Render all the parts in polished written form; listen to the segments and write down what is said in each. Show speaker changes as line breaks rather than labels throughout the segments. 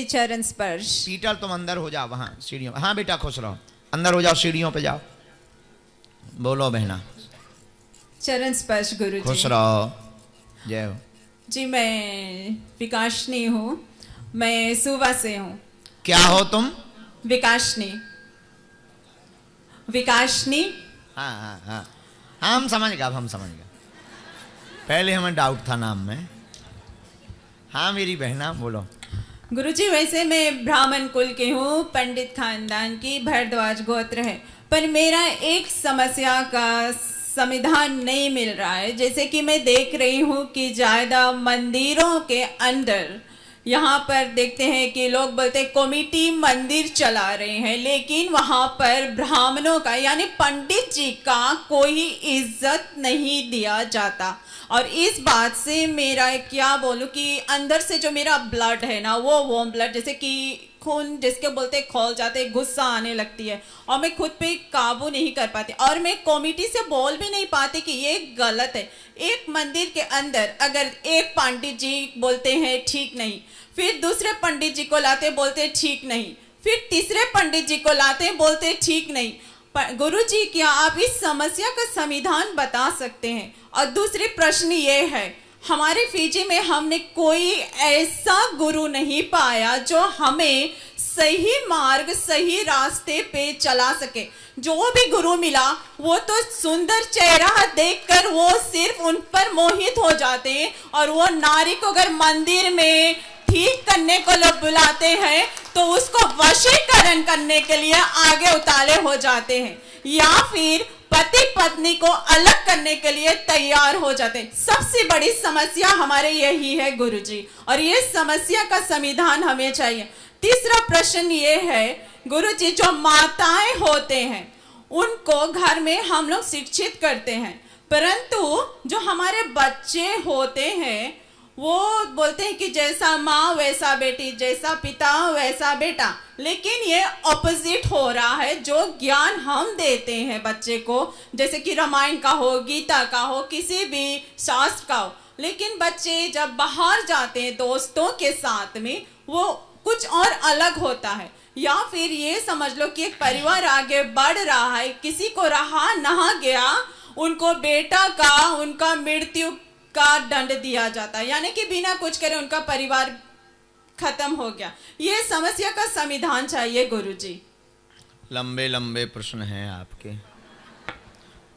जी चरण स्पर्श।
पीटल तुम अंदर हो जाओ वहां सीढ़ियों। हाँ बेटा खुश रहो, अंदर हो जाओ, सीढ़ियों पे जाओ। बोलो बहना।
चरण स्पर्श गुरु जी।
खुश रहो, जय हो।
जी मैं विकासनी हूँ, मैं सुबह से हूँ।
क्या हो तुम?
विकासनी। विकासनी।
हाँ हाँ हाँ हाँ, हम समझ गए, अब हम समझ गए। पहले हमें डाउट था नाम में। हाँ मेरी बहना बोलो।
गुरुजी वैसे मैं ब्राह्मण कुल की हूँ, पंडित खानदान की, भारद्वाज गोत्र है, पर मेरा एक समस्या का समाधान नहीं मिल रहा है। जैसे कि मैं देख रही हूँ कि ज़्यादा मंदिरों के अंदर यहाँ पर देखते हैं कि लोग बोलते हैं कमेटी मंदिर चला रहे हैं, लेकिन वहाँ पर ब्राह्मणों का यानी पंडित जी का कोई इज्जत नहीं दिया जाता। और इस बात से मेरा क्या बोलूँ कि अंदर से जो मेरा ब्लड है ना, वो वार्म ब्लड, जैसे कि खून जिसके बोलते खोल जाते, गुस्सा आने लगती है और मैं खुद पे काबू नहीं कर पाती और मैं कमेटी से बोल भी नहीं पाती कि ये गलत है। एक मंदिर के अंदर अगर एक पंडित जी बोलते हैं ठीक नहीं, फिर दूसरे पंडित जी को लाते बोलते ठीक नहीं, फिर तीसरे पंडित जी को लाते बोलते ठीक नहीं। गुरु जी क्या आप इस समस्या का समाधान बता सकते हैं? और दूसरी प्रश्न ये है, हमारे फीजी में हमने कोई ऐसा गुरु नहीं पाया जो हमें सही मार्ग सही रास्ते पे चला सके। जो भी गुरु मिला वो तो सुंदर चेहरा देखकर वो सिर्फ उन पर मोहित हो जाते हैं और वो नारी को अगर मंदिर में ठीक करने को लोग बुलाते हैं तो उसको वशीकरण करने के लिए आगे उताले हो जाते हैं, या फिर पति पत्नी को अलग करने के लिए तैयार हो जाते हैं। सबसे बड़ी समस्या हमारे यही है गुरुजी, और ये समस्या का समाधान हमें चाहिए। तीसरा प्रश्न ये है गुरुजी, जो माताएं होते हैं उनको घर में हम लोग शिक्षित करते हैं, परंतु जो हमारे बच्चे होते हैं वो बोलते हैं कि जैसा माँ वैसा बेटी, जैसा पिता वैसा बेटा, लेकिन ये ऑपोजिट हो रहा है। जो ज्ञान हम देते हैं बच्चे को, जैसे कि रामायण का हो, गीता का हो, किसी भी शास्त्र का हो, लेकिन बच्चे जब बाहर जाते हैं दोस्तों के साथ में वो कुछ और अलग होता है। या फिर ये समझ लो कि एक परिवार आगे बढ़ रहा है, किसी को रहा ना गया, उनको बेटा का उनका मृत्यु का दंड दिया जाता है, यानी कि बिना कुछ करे उनका परिवार खत्म हो गया। ये समस्या का समाधान चाहिए गुरुजी।
लंबे लंबे प्रश्न हैं आपके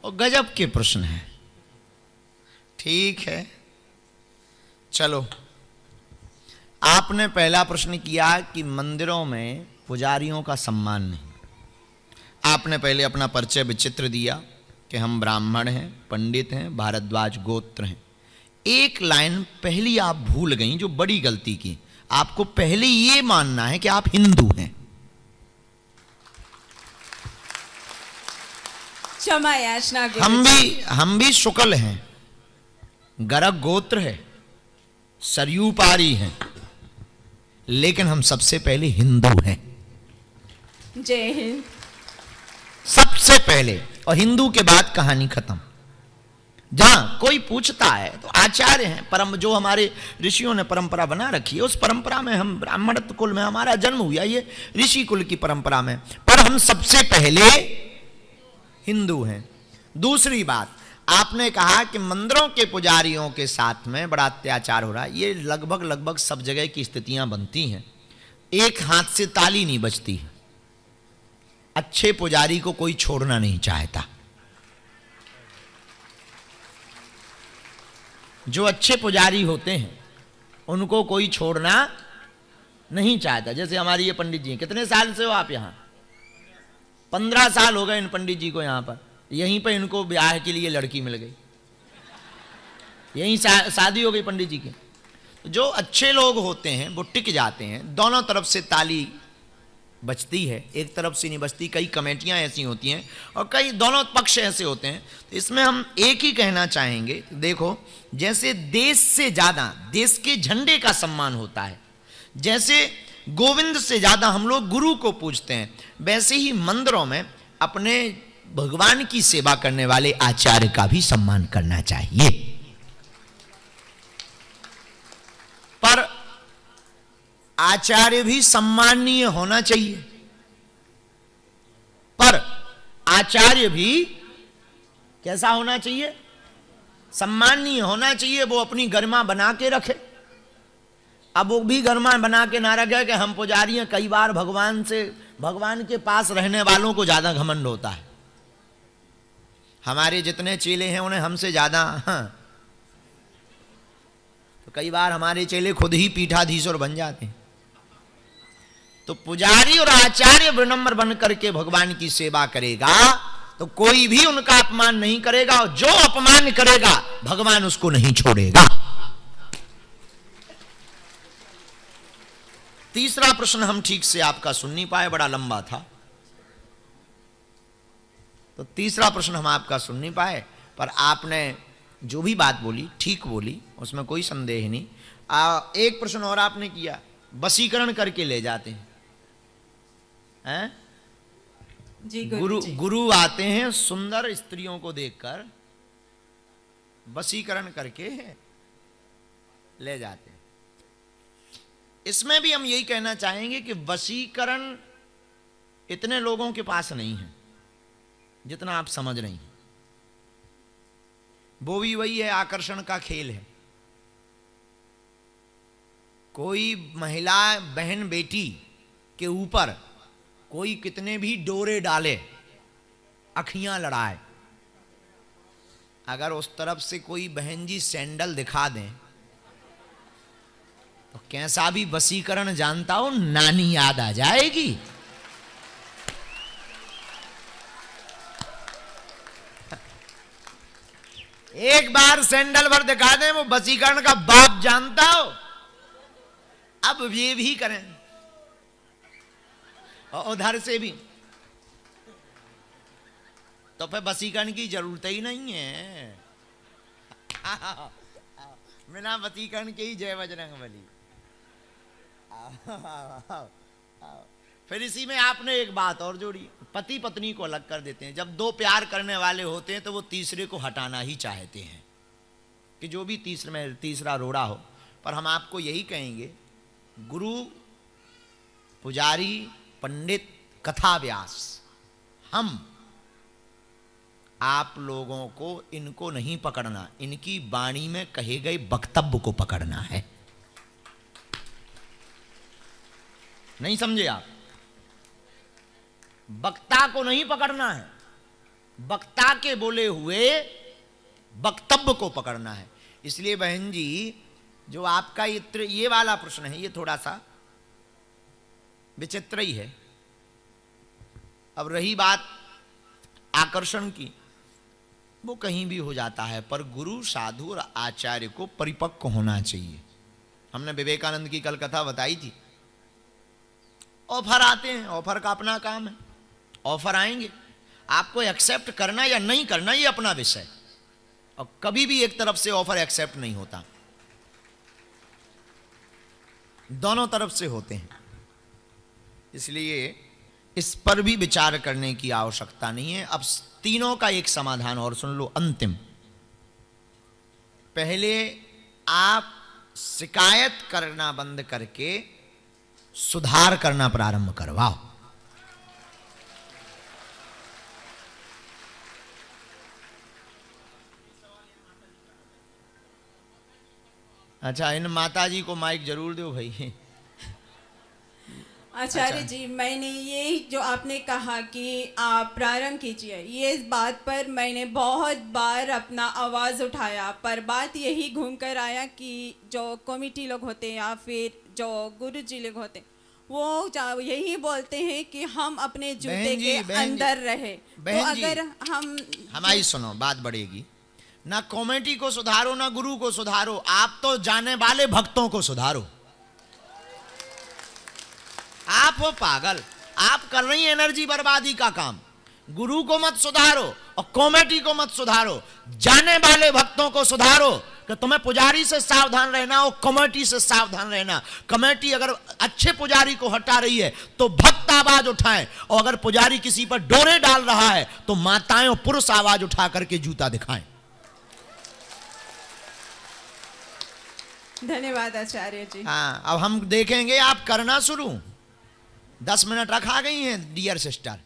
और गजब के प्रश्न हैं। ठीक है चलो, आपने पहला प्रश्न किया कि मंदिरों में पुजारियों का सम्मान नहीं। आपने पहले अपना परिचय विचित्र दिया कि हम ब्राह्मण हैं, पंडित हैं, भारद्वाज गोत्र हैं। एक लाइन पहली आप भूल गई, जो बड़ी गलती की। आपको पहले ये मानना है कि आप हिंदू हैं।
क्षमा याचना।
हम भी शुक्ल हैं, गर्ग गोत्र है, सरयू पारी हैं, लेकिन हम सबसे पहले हिंदू हैं।
जय हिंद।
सबसे पहले, और हिंदू के बाद कहानी खत्म। जहां कोई पूछता है तो आचार्य हैं, परम जो हमारे ऋषियों ने परंपरा बना रखी है, उस परंपरा में हम ब्राह्मण कुल में हमारा जन्म हुआ, ये ऋषि कुल की परंपरा में, पर हम सबसे पहले हिंदू हैं। दूसरी बात, आपने कहा कि मंदिरों के पुजारियों के साथ में बड़ा अत्याचार हो रहा है। ये लगभग सब जगह की स्थितियां बनती हैं, एक हाथ से ताली नहीं बजती। अच्छे पुजारी को कोई छोड़ना नहीं चाहता। जो अच्छे पुजारी होते हैं उनको कोई छोड़ना नहीं चाहता। जैसे हमारी ये पंडित जी हैं, कितने साल से हो आप यहाँ? 15 साल हो गए इन पंडित जी को यहाँ पर। यहीं पर इनको ब्याह के लिए लड़की मिल गई, यहीं शादी हो गई पंडित जी की। जो अच्छे लोग होते हैं वो टिक जाते हैं। दोनों तरफ से ताली बचती है, एक तरफ से नहीं बचती। कई कमेटियां ऐसी होती हैं और कई दोनों पक्ष ऐसे होते हैं। तो इसमें हम एक ही कहना चाहेंगे, देखो जैसे देश से ज़्यादा देश के झंडे का सम्मान होता है, जैसे गोविंद से ज़्यादा हम लोग गुरु को पूजते हैं, वैसे ही मंदिरों में अपने भगवान की सेवा करने वाले आचार्य का भी सम्मान करना चाहिए। पर आचार्य भी सम्माननीय होना चाहिए, पर आचार्य भी कैसा होना चाहिए? सम्माननीय होना चाहिए। वो अपनी गरिमा बना के रखे। अब वो भी गरिमा बना के ना रखे कि हम पुजारी हैं। कई बार भगवान के पास रहने वालों को ज्यादा घमंड होता है। हमारे जितने चेले हैं उन्हें हमसे ज्यादा, तो कई बार हमारे चेले खुद ही पीठाधीश्वर बन जाते हैं। तो पुजारी और आचार्य विनम्र बन करके भगवान की सेवा करेगा तो कोई भी उनका अपमान नहीं करेगा, और जो अपमान करेगा भगवान उसको नहीं छोड़ेगा। तीसरा प्रश्न हम ठीक से आपका सुन नहीं पाए, बड़ा लंबा था। तो तीसरा प्रश्न हम आपका सुन नहीं पाए, पर आपने जो भी बात बोली ठीक बोली, उसमें कोई संदेह नहीं। एक प्रश्न और आपने किया, वशीकरण करके ले जाते हैं,
जी
गुरु आते हैं सुंदर स्त्रियों को देखकर वशीकरण करके ले जाते हैं। इसमें भी हम यही कहना चाहेंगे कि वशीकरण इतने लोगों के पास नहीं है जितना आप समझ रही हैं। वो भी वही है, आकर्षण का खेल है। कोई महिला बहन बेटी के ऊपर कोई कितने भी डोरे डाले, अखियां लड़ाए, अगर उस तरफ से कोई बहन जी सैंडल दिखा दें तो कैसा भी वशीकरण जानता हो, नानी याद आ जाएगी। एक बार सैंडल भर दिखा दें, वो वशीकरण का बाप जानता हो। अब ये भी करें और उधर से भी, तो फिर वशीकरण की जरूरत ही नहीं है। बिना वशीकरण के ही जय बजरंगबली। फिर इसी में आपने एक बात और जोड़ी, पति पत्नी को अलग कर देते हैं। जब दो प्यार करने वाले होते हैं तो वो तीसरे को हटाना ही चाहते हैं कि जो भी तीसरा रोड़ा हो। पर हम आपको यही कहेंगे, गुरु, पुजारी, पंडित, कथा व्यास, हम आप लोगों को इनको नहीं पकड़ना, इनकी वाणी में कहे गए वक्तव्य को पकड़ना है। नहीं समझे आप? वक्ता को नहीं पकड़ना है, वक्ता के बोले हुए वक्तव्य को पकड़ना है। इसलिए बहन जी, जो आपका ये वाला प्रश्न है, ये थोड़ा सा विचित्र ही है। अब रही बात आकर्षण की, वो कहीं भी हो जाता है, पर गुरु, साधु और आचार्य को परिपक्व होना चाहिए। हमने विवेकानंद की कल कथा बताई थी। ऑफर आते हैं, ऑफर का अपना काम है। ऑफर आएंगे, आपको एक्सेप्ट करना या नहीं करना ये अपना विषय, और कभी भी एक तरफ से ऑफर एक्सेप्ट नहीं होता, दोनों तरफ से होते हैं। इसलिए इस पर भी विचार करने की आवश्यकता नहीं है। अब तीनों का एक समाधान और सुन लो, अंतिम। पहले आप शिकायत करना बंद करके सुधार करना प्रारंभ करवाओ। अच्छा, इन माता जी को माइक जरूर दो भाई।
आचार्य जी, मैंने ये जो आपने कहा कि आप प्रारंभ कीजिए, ये इस बात पर मैंने बहुत बार अपना आवाज़ उठाया, पर बात यही घूम कर आया कि जो कमेटी लोग होते हैं या फिर जो गुरु जी लोग होते हैं, वो यही बोलते हैं कि हम अपने जूते के अंदर रहे। तो अगर
हमारी सुनो, बात बढ़ेगी ना। कमेटी को सुधारो ना गुरु को सुधारो, आप तो जाने वाले भक्तों को सुधारो। आप हो पागल, आप कर रही हैं एनर्जी बर्बादी का काम। गुरु को मत सुधारो और कमेटी को मत सुधारो, जाने वाले भक्तों को सुधारो कि तुम्हें पुजारी से सावधान रहना हो, कमेटी से सावधान रहना। कमेटी अगर अच्छे पुजारी को हटा रही है तो भक्त आवाज उठाएं, और अगर पुजारी किसी पर डोरे डाल रहा है तो माताएं और पुरुष आवाज उठा करके जूता दिखाएं।
धन्यवाद आचार्य जी।
हाँ, अब हम देखेंगे आप करना शुरू। 10 मिनट रखा गई हैं डियर सिस्टर।